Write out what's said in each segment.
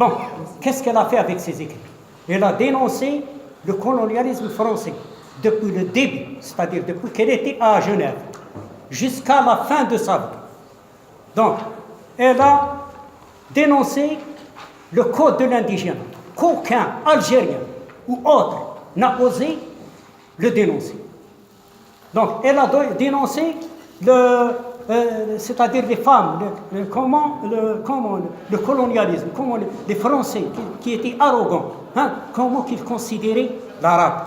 Bon, qu'est-ce qu'elle a fait avec ses écrits? Elle a dénoncé le colonialisme français depuis le début, c'est-à-dire depuis qu'elle était à Genève, jusqu'à la fin de sa vie. Donc, elle a dénoncé le code de l'indigène, qu'aucun Algérien ou autre n'a osé le dénoncer. Donc, elle a dénoncé c'est-à-dire les femmes, le colonialisme, comment les Français qui étaient arrogants, hein, comment ils considéraient l'arabe.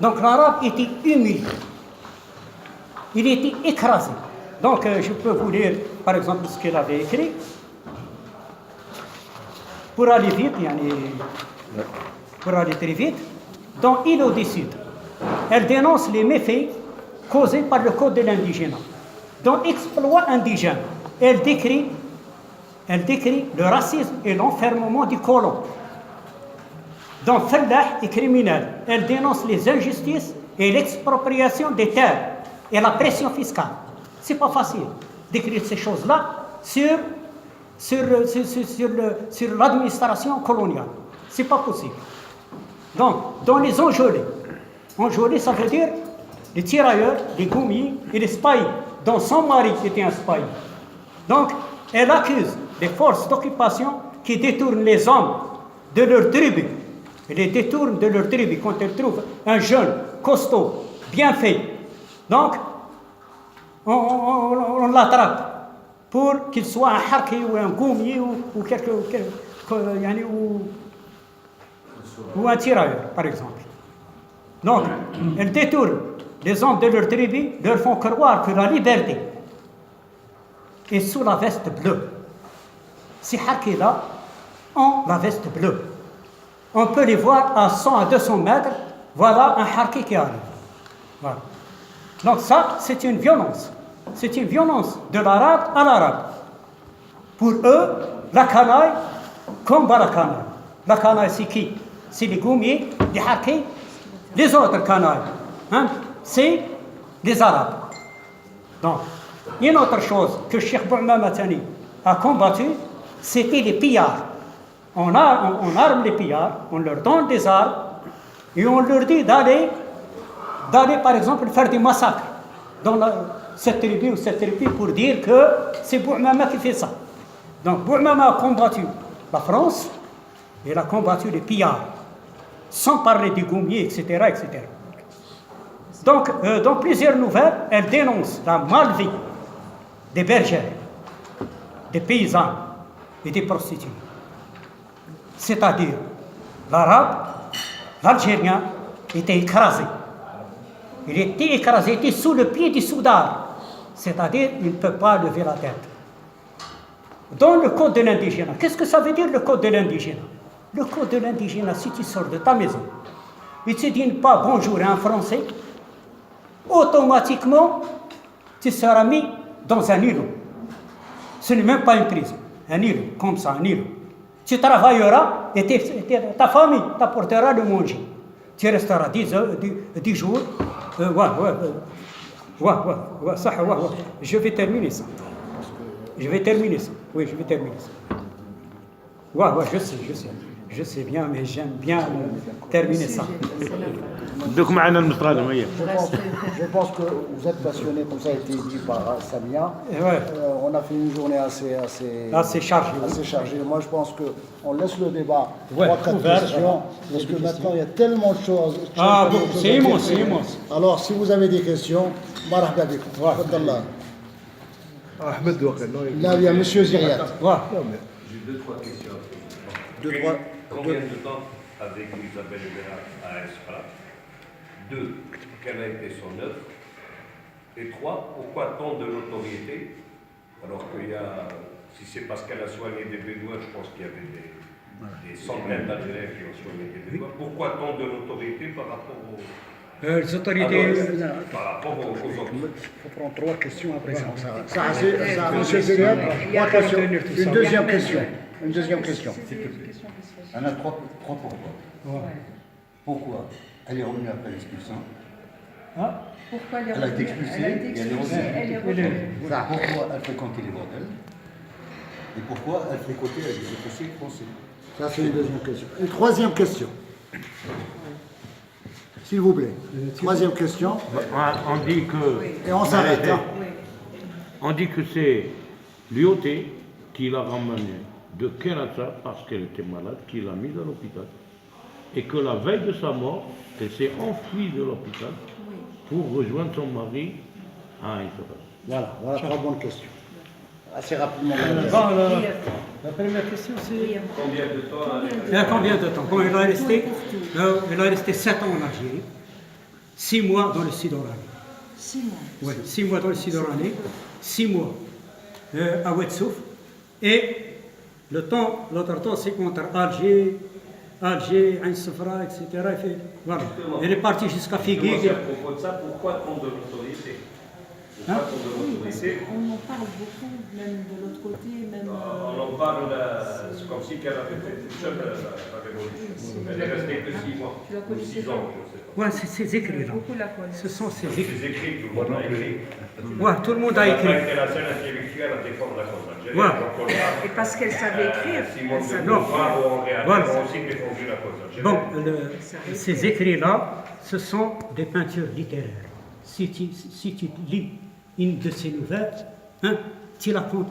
Donc l'arabe était humilié, il était écrasé. Donc je peux vous lire par exemple ce qu'elle avait écrit. Pour aller vite, pour aller très vite, dans Île au Sud, elle dénonce les méfaits causés par le code de l'indigénat. Dans Exploit indigène, elle décrit le racisme et l'enfermement du colon. Dans Fellah et criminel, elle dénonce les injustices et l'expropriation des terres et la pression fiscale. C'est pas facile d'écrire ces choses-là sur l'administration coloniale. C'est pas possible. Donc, dans les enjolés, ça veut dire les tirailleurs, les goumiers et les spahis, dont son mari était un spahi. Donc, elle accuse les forces d'occupation qui détournent les hommes de leur tribu. Elle les détourne de leur tribu quand elles trouvent un jeune, costaud, bien fait. Donc, on l'attrape pour qu'il soit un harki ou un goumi ou un tirailleur, par exemple. Donc, elle détourne les hommes de leur tribu, leur font croire que la liberté est sous la veste bleue. Ces harkis-là ont la veste bleue. On peut les voir à 100 à 200 mètres. Voilà un harki qui arrive. Voilà. Donc ça, c'est une violence. C'est une violence de l'arabe à l'arabe. Pour eux, la canaille combat la canaille. La canaille, c'est qui? C'est les goumiers, les harkis, les autres canailles. Hein? C'est les arabes. Donc, une autre chose que Cheikh Bou'ma Matani a combattu, c'était les pillards. On arme les pillards, on leur donne des armes et on leur dit d'aller par exemple faire des massacres dans cette tribu ou cette tribu pour dire que c'est Bou'mama qui fait ça. Donc Bou'mama a combattu la France et elle a combattu les pillards, sans parler des goumiers, etc., etc. Donc, dans plusieurs nouvelles, elle dénonce la malvie des bergères, des paysans et des prostituées. C'est-à-dire, l'arabe, l'algérien, était écrasé. Il était écrasé, il était sous le pied du soudard. C'est-à-dire, il ne peut pas lever la tête. Dans le code de l'indigénat, qu'est-ce que ça veut dire le code de l'indigénat? Le code de l'indigénat, si tu sors de ta maison et tu ne dis pas bonjour à un Français, automatiquement, tu seras mis dans un îlot. Ce n'est même pas une prison, un îlot, comme ça, un îlot. Tu travailleras et ta famille t'apportera le manger. Tu resteras 10 jours. Je vais terminer ça. Oui, je vais terminer ça. Je sais bien, mais j'aime bien terminer ça. Je pense que vous êtes passionné, comme ça a été dit par Samia. On a fait une journée assez chargée. Moi, je pense qu'on laisse le débat 3-4 questions, parce que maintenant, il y a tellement de choses. C'est immense. Alors, si vous avez des questions, marhaba bikoum. Fadallah. Ahmed Ouakel. Là, il y a M. Ziriat. J'ai 2-3 questions. Combien de temps a vécu Isabelle Béat à Espra? 2. Quelle a été son œuvre? Et 3. Pourquoi tant de notoriété? Alors qu'il y a, si c'est parce qu'elle a soigné des Bédouins, je pense qu'il y avait des centaines d'Algériens qui ont soigné des Bédouins. Pourquoi tant de notoriété par rapport aux autorités? Par rapport aux autres? Il faut prendre 3 questions après ça. Ça, M. Ziriat, 3 questions. Une deuxième question. On a trois pourquoi. Pourquoi elle est revenue après l'expulsion? Pourquoi Elle a été expulsée et elle est revenue. Pourquoi elle fréquentait les bordels? Et pourquoi elle fréquentait avec des officiers français? Ça, c'est une deuxième question. Une troisième question. S'il vous plaît. Troisième question. On dit que... Et on s'arrête. Hein. On dit que c'est Lyoté qui l'a ramenée de Kenata parce qu'elle était malade, qui l'a mise à l'hôpital. Et que la veille de sa mort, elle s'est enfuie de l'hôpital pour rejoindre son mari à Aïsara. Voilà trois bonnes questions. Assez rapidement. La première question, c'est Combien de temps Bon, il a resté 7 ans en Algérie, 6 mois dans le Sud-Oranais. 6 mois. Oui, 6 mois dans le Sud-Oranais, 6 mois à Ouedsouf. Et l'autre temps, c'est entre Alger, Ain Sefra, etc. Voilà. Il est parti jusqu'à Figuig. À propos de ça, pourquoi tant de l'autorité? On en parle beaucoup, même de l'autre côté, même... On en parle, c'est comme si qu'elle avait fait toute seule la révolution. Elle est restée que 6 mois, ou 6 ans, je ne sais pas. Ouais, c'est ces écrits-là. Ce sont ces écrits. Ces écrits, tout le monde a écrit. Ouais, tout le monde a écrit. Elle a été la seule intellectuelle à défendre la cause algérienne. Ouais. Et parce qu'elle savait écrire. Simone de savait Beauvoir ou Henri Alger Voilà. ont aussi défendu la cause algérienne. Bon, ces écrits-là, ce sont des peintures littéraires. Si tu lis une de ces nouvelles, hein, tu la comptes,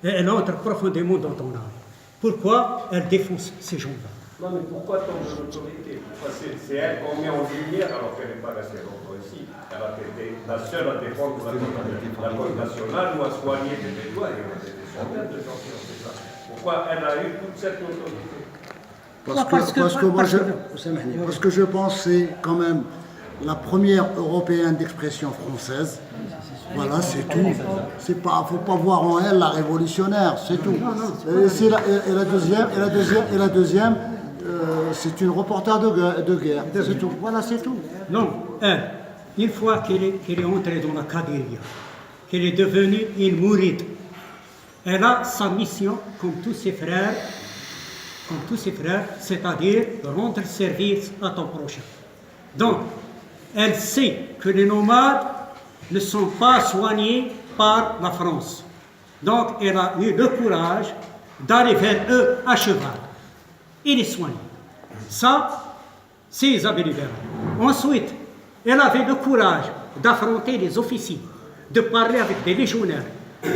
elle entre profondément dans ton âme. Pourquoi elle défonce ces gens-là? Non, mais pourquoi tant de l'autorité? Pourquoi c'est elle qu'on met en lumière alors qu'elle n'est pas restée longtemps ici? Elle a été la seule à défendre la cause nationale ou à soigner des Bédouins. Il y en a des centaines de gens qui ont fait ça. Pourquoi elle a eu toute cette autorité? Parce que je pense que c'est quand même la première européenne d'expression française. Voilà, c'est tout. Faut pas voir en elle la révolutionnaire, c'est tout. Et la deuxième, c'est une reporter de guerre, c'est tout. Voilà, c'est tout. Non, une fois qu'elle est entrée dans la Qadiria, qu'elle est devenue une mouride, elle a sa mission comme tous ses frères, c'est-à-dire rendre service à ton prochain. Donc, elle sait que les nomades ne sont pas soignés par la France. Donc, elle a eu le courage d'aller vers eux à cheval et les soigner. Ça, c'est Isabelle Libéral. Ensuite, elle avait le courage d'affronter les officiers, de parler avec des légionnaires,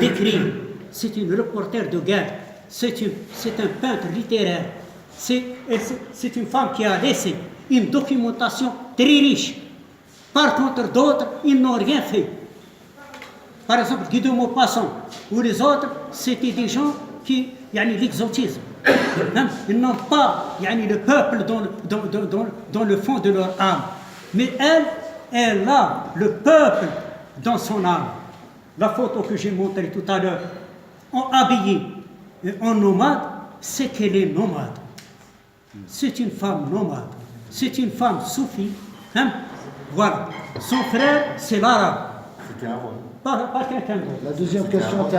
d'écrire. C'est une reporter de guerre, c'est un peintre littéraire, c'est une femme qui a laissé une documentation très riche. Par contre, d'autres, ils n'ont rien fait. Par exemple, Guy de Maupassant ou les autres, c'était des gens qui, l'exotisme. Ils n'ont pas le peuple dans le fond de leur âme. Mais elle a le peuple dans son âme. La photo que j'ai montrée tout à l'heure, habillée en nomade, c'est qu'elle est nomade. C'est une femme nomade. C'est une femme soufie. Voilà. Son frère, c'est l'arabe. C'était un rôle. Pas quelqu'un d'autre. La deuxième question est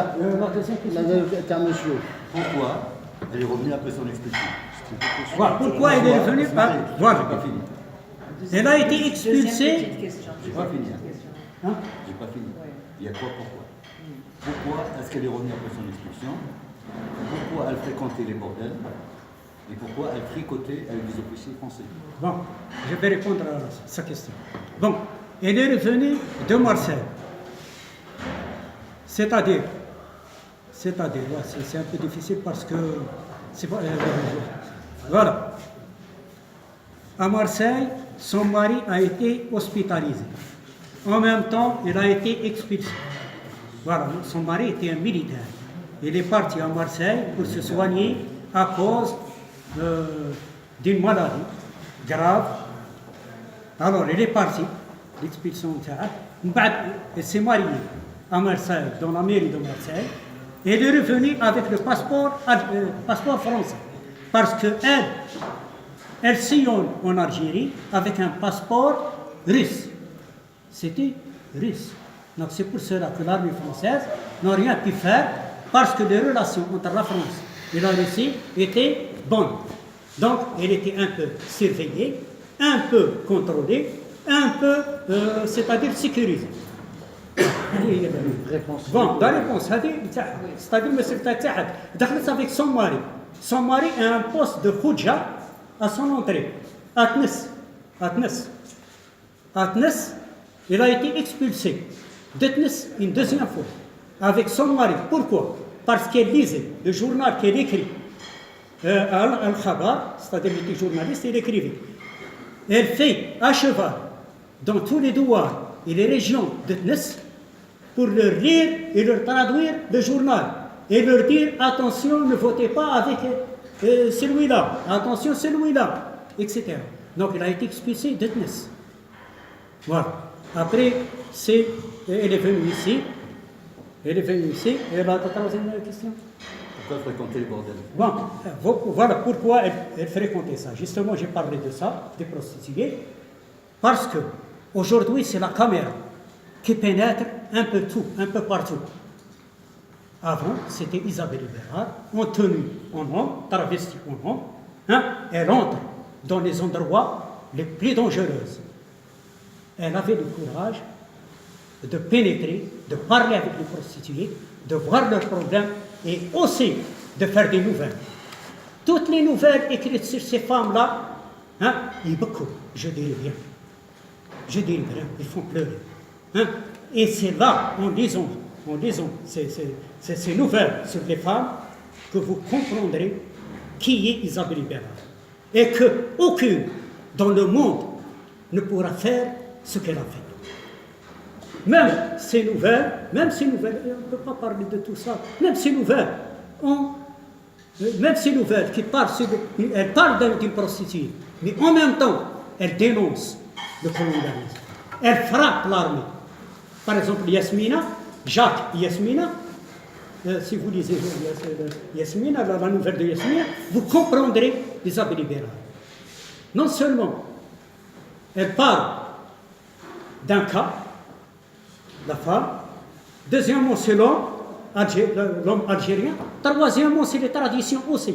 à monsieur. Pourquoi elle est revenue après son expulsion? Voilà. Pourquoi elle est revenue? Voilà. Elle a été expulsée. J'ai pas fini. J'ai pas fini. Il y a quoi, pourquoi? Pourquoi est-ce qu'elle est revenue après son expulsion? Pourquoi elle fréquentait les bordels? Et pourquoi elle fricotait avec des officiers français? Bon, je vais répondre à sa question. Bon, elle est revenue de Marseille. C'est-à-dire, c'est un peu difficile parce que c'est pas. Voilà. À Marseille, son mari a été hospitalisé. En même temps, il a été expulsé. Voilà, son mari était un militaire. Il est parti à Marseille pour se soigner à cause d'une maladie grave. Alors, il est parti, l'expulsion. Il s'est marié à Marseille, dans la mairie de Marseille, et il est revenu avec le passeport français. Parce qu'elle sillonne en Algérie avec un passeport russe. C'était russe. Donc c'est pour cela que l'armée française n'a rien pu faire, parce que les relations entre la France et la Russie étaient bonnes. Donc elle était un peu surveillée, un peu contrôlée, un peu, c'est-à-dire sécurisée. Bon, la réponse, c'est-à-dire, mais c'est دخلت avec son mari son mari a un poste de Khouja à son entrée, à Tnis. À Tnis, il a été expulsé de Tnis une deuxième fois, avec son mari. Pourquoi? Parce qu'elle lisait le journal qu'elle écrit, Al-Khabar, c'est-à-dire le petit journaliste, il écrivait. Elle fait à cheval dans tous les douars et les régions de Tnis pour leur lire et leur traduire le journal et leur dire attention, ne votez pas avec celui-là, attention celui-là, etc. Donc il a été expulsé de Tnis. Voilà. Après, elle est venue ici. Et elle a la troisième question. Pourquoi fréquenter les bordels? Bon, voilà pourquoi elle fréquentait ça. Justement, j'ai parlé de ça, des prostituées, parce que aujourd'hui, c'est la caméra qui pénètre un peu tout, un peu partout. Avant, c'était Isabelle Libérard, en tenue en homme, travestie en homme. Elle entre dans les endroits les plus dangereux. Elle avait le courage de pénétrer, de parler avec les prostituées, de voir leurs problèmes et aussi de faire des nouvelles. Toutes les nouvelles écrites sur ces femmes-là, ils beaucoup, je dirais bien. Ils font pleurer. Et c'est là, en lisant ces nouvelles sur les femmes, que vous comprendrez qui est Isabelle Libérard. Et qu'aucune dans le monde ne pourra faire ce qu'elle a fait. Même ces nouvelles, on ne peut pas parler de tout ça, même ces nouvelles qui elles parlent d'une prostituée, mais en même temps, elles dénoncent le colonialisme. Elles frappent l'armée. Par exemple, Jacques et Yasmina, si vous lisez Yasmina, la nouvelle de Yasmina, vous comprendrez Isabelle Libérard. Non seulement elle parle d'un cas, la femme. Deuxièmement, c'est l'homme algérien. Troisièmement, c'est les traditions aussi.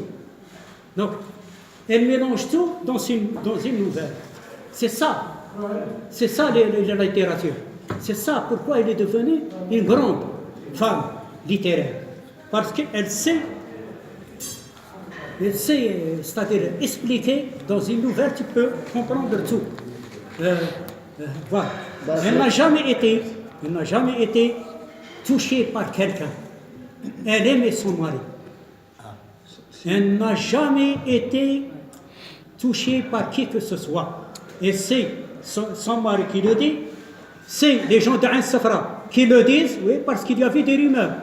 Donc, elle mélange tout dans une nouvelle. C'est ça la littérature. C'est ça pourquoi elle est devenue une grande femme littéraire. Parce qu'elle sait, c'est-à-dire expliquer dans une nouvelle, tu peux comprendre tout. Voilà. Elle n'a jamais été touchée par quelqu'un. Elle aimait son mari. Elle n'a jamais été touchée par qui que ce soit. Et c'est son mari qui le dit, c'est les gens d'Ain Safra qui le disent, oui, parce qu'il y avait des rumeurs.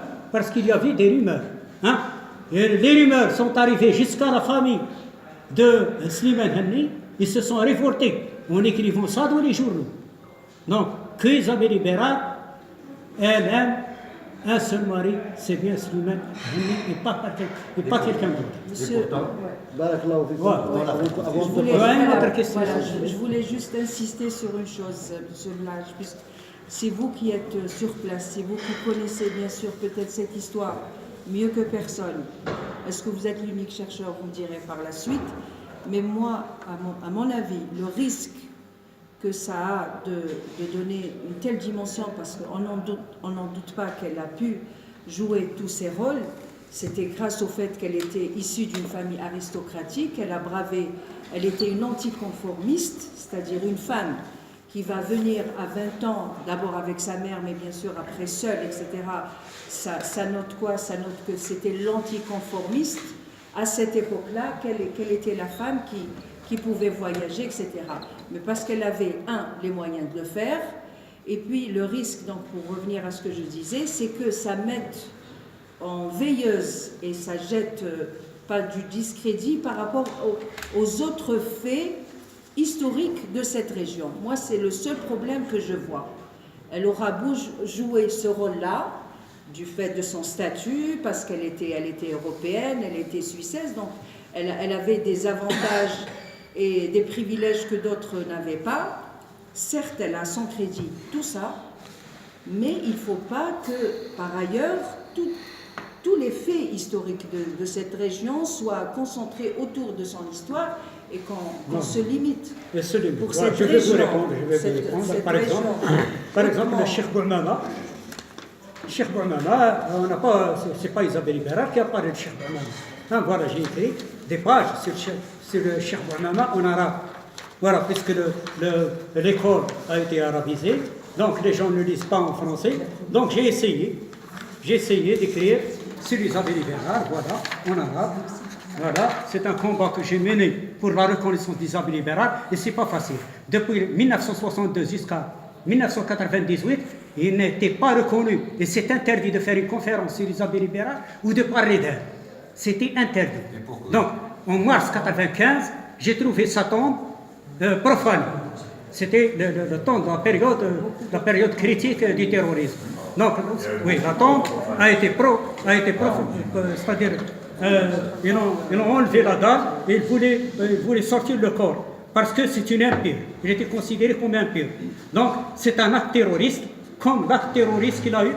Et les rumeurs sont arrivées jusqu'à la famille de Slimane Hanni. Ils se sont révoltés en écrivant ça dans les journaux. Donc, que Isabelle Libérard, elle aime un seul mari, c'est bien Slimane Hanni et pas quelqu'un d'autre. Monsieur, je voulais juste insister sur une chose, monsieur Blage, puisque c'est vous qui êtes sur place, c'est vous qui connaissez bien sûr peut-être cette histoire mieux que personne. Est-ce que vous êtes l'unique chercheur, vous me direz par la suite, mais moi, à mon avis, le risque que ça a de donner une telle dimension, parce qu'on n'en doute pas qu'elle a pu jouer tous ses rôles, c'était grâce au fait qu'elle était issue d'une famille aristocratique, elle était une anticonformiste, c'est-à-dire une femme qui va venir à 20 ans, d'abord avec sa mère, mais bien sûr après seule, etc. Ça note quoi? Ça note que c'était l'anticonformiste à cette époque-là, quelle était la femme qui pouvait voyager, etc. Mais parce qu'elle avait, les moyens de le faire, et puis le risque, donc pour revenir à ce que je disais, c'est que ça mette en veilleuse et ça jette pas du discrédit par rapport aux autres faits historiques de cette région. Moi, c'est le seul problème que je vois. Elle aura beau jouer ce rôle-là, du fait de son statut, parce qu'elle était européenne, elle était suissesse, donc elle avait des avantages et des privilèges que d'autres n'avaient pas. Certes, elle a son crédit, tout ça, mais il ne faut pas que, par ailleurs, tous les faits historiques de cette région soient concentrés autour de son histoire et qu'on se limite. Pour cette je vais région, vous répondre. Par exemple, le Cheikh Boumama. Cheikh Boumama, c'est pas Isabelle Libérard qui a parlé de Cheikh Boumama. Hein, voilà, j'ai écrit des pages sur le Cheikh Bouamama en arabe. Voilà, puisque l'école a été arabisée, donc les gens ne lisent pas en français. Donc j'ai essayé d'écrire sur Isabelle Ibera, voilà, en arabe. Voilà, c'est un combat que j'ai mené pour la reconnaissance d'Isabelle Ibera, et c'est pas facile. Depuis 1962 jusqu'à 1998, il n'était pas reconnu, et c'est interdit de faire une conférence sur Isabelle Ibera ou de parler d'elle. C'était interdit. Donc, en mars 1995, j'ai trouvé sa tombe profanée. C'était le temps de la période critique du terrorisme. Donc, oui, la tombe a été c'est-à-dire, ils ont enlevé la dalle et ils voulaient sortir le corps parce que c'est une impure. Il était considéré comme impur. Donc, c'est un acte terroriste, comme l'acte terroriste qu'il a eu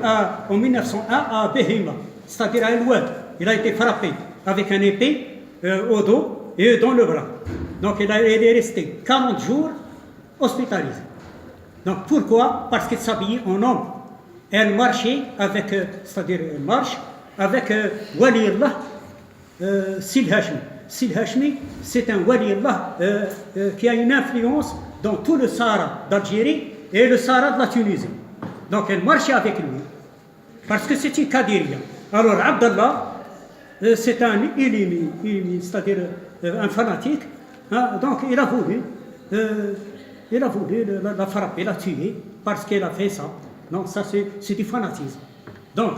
en 1901 à Behima, c'est-à-dire à El Oued. Il a été frappé avec un épée au dos et dans le bras. Donc, il est resté 40 jours hospitalisé. Donc, pourquoi? Parce qu'il s'habillait en homme. Elle marchait avec, c'est-à-dire, elle marche avec Wali Allah Sil Hashmi. Sil Hashmi, c'est un Wali Allah qui a une influence dans tout le Sahara d'Algérie et le Sahara de la Tunisie. Donc, elle marchait avec lui. Parce que c'est une Kadiria. Alors, Abdallah, c'est un illimi, c'est-à-dire un fanatique. Hein, donc, il a voulu la frapper, la tuer, parce qu'elle a fait ça. Donc, ça, c'est du fanatisme. Donc,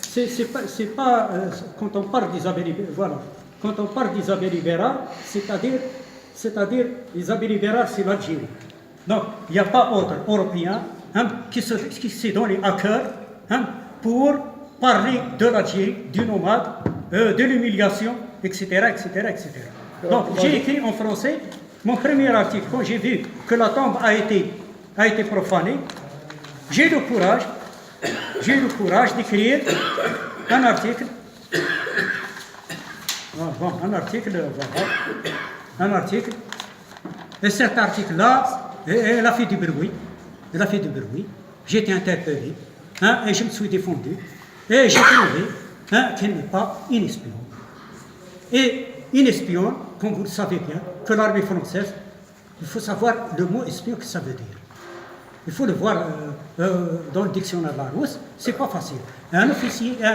c'est pas quand on parle d'Isabelle Ibera, voilà. Quand on parle d'Isabelle Ibera, c'est-à-dire Isabelle Ibera, c'est l'Algérie. Donc, il n'y a pas autre Européen qui s'est donné à cœur pour parler de l'Algérie, du nomade, de l'humiliation, etc., etc., etc. Donc, j'ai écrit en français mon premier article. Quand j'ai vu que la tombe a été profanée, j'ai eu le courage d'écrire un article. Un article. Et cet article-là, elle a fait du bruit. J'ai été interpellé, et je me suis défendu. Et j'ai trouvé qu'elle n'est pas une espionne. Et une espionne, comme vous le savez bien, que l'armée française, il faut savoir le mot espion que ça veut dire. Il faut le voir dans le dictionnaire Larousse, c'est pas facile. Un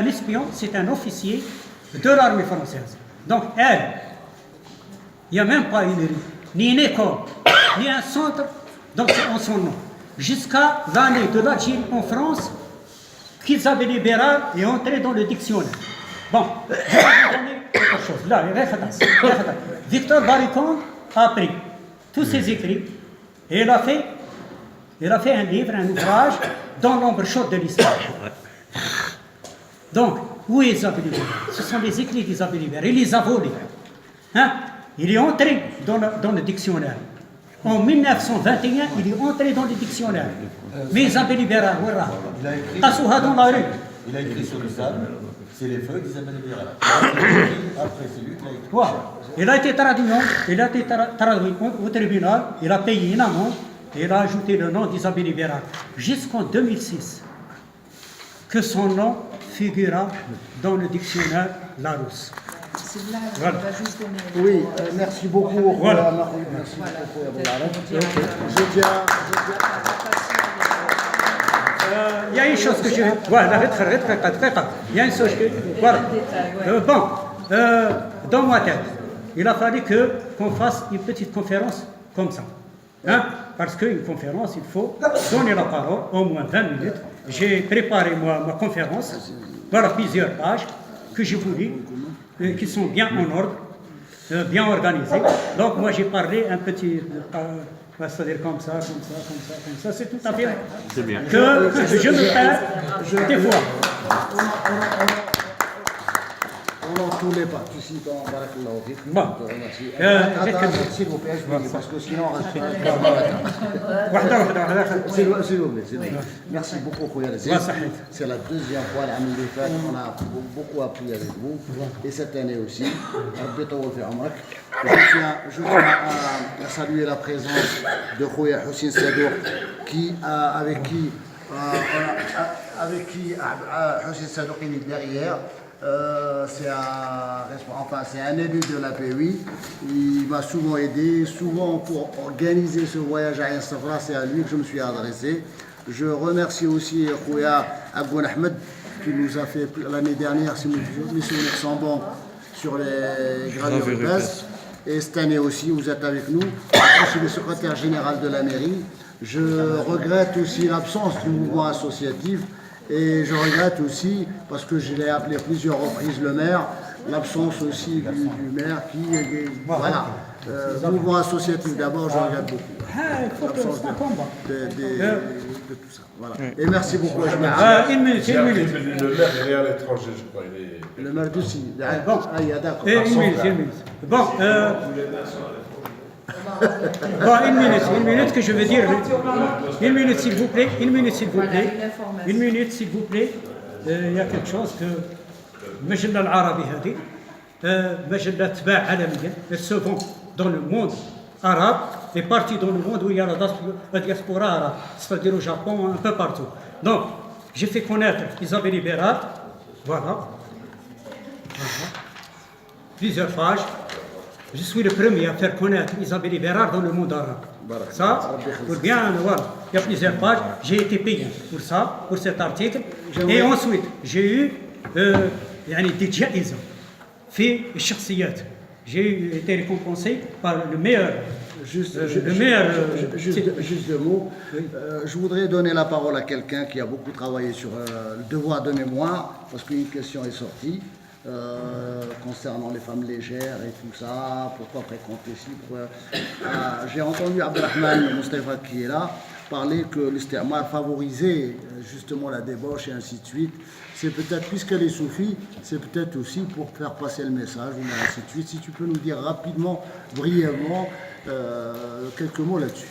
espion, c'est un officier de l'armée française. Donc elle, il n'y a même pas une rue, ni une école, ni un centre en son nom. Jusqu'à l'année de l'Algérie en France, qu'Isabelle Ibera est entrée dans le dictionnaire. Bon, je vais vous donner quelque chose. Là, Victor Baricon a pris tous ses écrits et il a fait un livre, un ouvrage dans l'ombre chaude de l'histoire. Donc, où est Isabelle Ibera? Ce sont les écrits d'Isabelle Ibera. Il les a volés. Il est entré dans le dictionnaire. En 1921, il est entré dans le dictionnaire. Mais Isabelle Ibera, voilà. Dans la rue. Il a écrit sur le sable, c'est les feuilles d'Isabelle Ibera. Après, c'est lui qui l'a écrit. Voilà. Il a été traduit au tribunal, il a payé une amende. Et il a ajouté le nom d'Isabelle Ibera jusqu'en 2006, que son nom figura dans le dictionnaire Larousse. Voilà. Oui, merci beaucoup. Voilà. Merci beaucoup. Il y a une chose que je... Voilà, il y a une chose que... Voilà. Dans ma tête, il a fallu qu'on fasse une petite conférence comme ça. Parce qu'une conférence, il faut donner la parole, au moins 20 minutes. J'ai préparé ma conférence, voilà plusieurs pages que j'ai voulu, qui sont bien en ordre, bien organisées. Donc moi j'ai parlé un petit, c'est-à-dire comme ça, c'est tout à fait bien. Que je me perds des fois. On n'en tous les participants, barakallahu fik. Bon. S'il vous plaît, parce que sinon on reste. S'il vous plaît. Merci beaucoup, Khouya Laziz. C'est la deuxième fois, l'année dernière, on a beaucoup appris avec vous. Et cette année aussi. Je tiens à saluer la présence de Khouya Houssine Sadouk, avec qui Houssine Sadouk est derrière. c'est un élu de la PUI. Il m'a souvent aidé, souvent pour organiser ce voyage à Ain Safra, c'est à lui que je me suis adressé. Je remercie aussi Khouya Abou Ahmed qui nous a fait l'année dernière, si mes souvenirs sont bons, sur les gravures rupestres. Et cette année aussi, vous êtes avec nous. Je suis le secrétaire général de la mairie. Je regrette aussi l'absence du mouvement associatif. Et je regrette aussi, parce que je l'ai appelé plusieurs reprises le maire, l'absence aussi du maire qui... Voilà. Mouvement associatif d'abord, je regrette beaucoup. L'absence de tout ça. Voilà. Et merci beaucoup. Une minute. Le maire est à l'étranger, je crois. Le maire d'Oussi. Bon. D'accord. Une minute. Bon, une minute que je veux dire. Une minute s'il vous plaît. Il y a quelque chose que المجلة العربي هذه مجلة تباع عالميا. Elle se vend dans le monde arabe et partout dans le monde où il y a la diaspora arabe, c'est-à-dire au Japon, un peu partout. Donc, j'ai fait connaître Isabelle Ibérard, voilà. Plusieurs pages. Je suis le premier à faire connaître Isabelle Ibérard dans le monde arabe. Ça, pour bien, voilà. Il y a plusieurs pages. J'ai été payé pour ça, pour cet article. Et ensuite, j'ai eu des jaïza في الشخصيات. J'ai été récompensé par le meilleur. Juste deux mots. Je voudrais donner la parole à quelqu'un qui a beaucoup travaillé sur le devoir de mémoire, parce qu'une question est sortie concernant les femmes légères et tout ça, pourquoi fréquenter ci, j'ai entendu Abdelrahman Mustafa qui est là parler que l'istimar favorisait justement la débauche et ainsi de suite. C'est peut-être, puisqu'elle est soufie, c'est peut-être aussi pour faire passer le message, ou ainsi de suite. Si tu peux nous dire rapidement, brièvement, quelques mots là-dessus.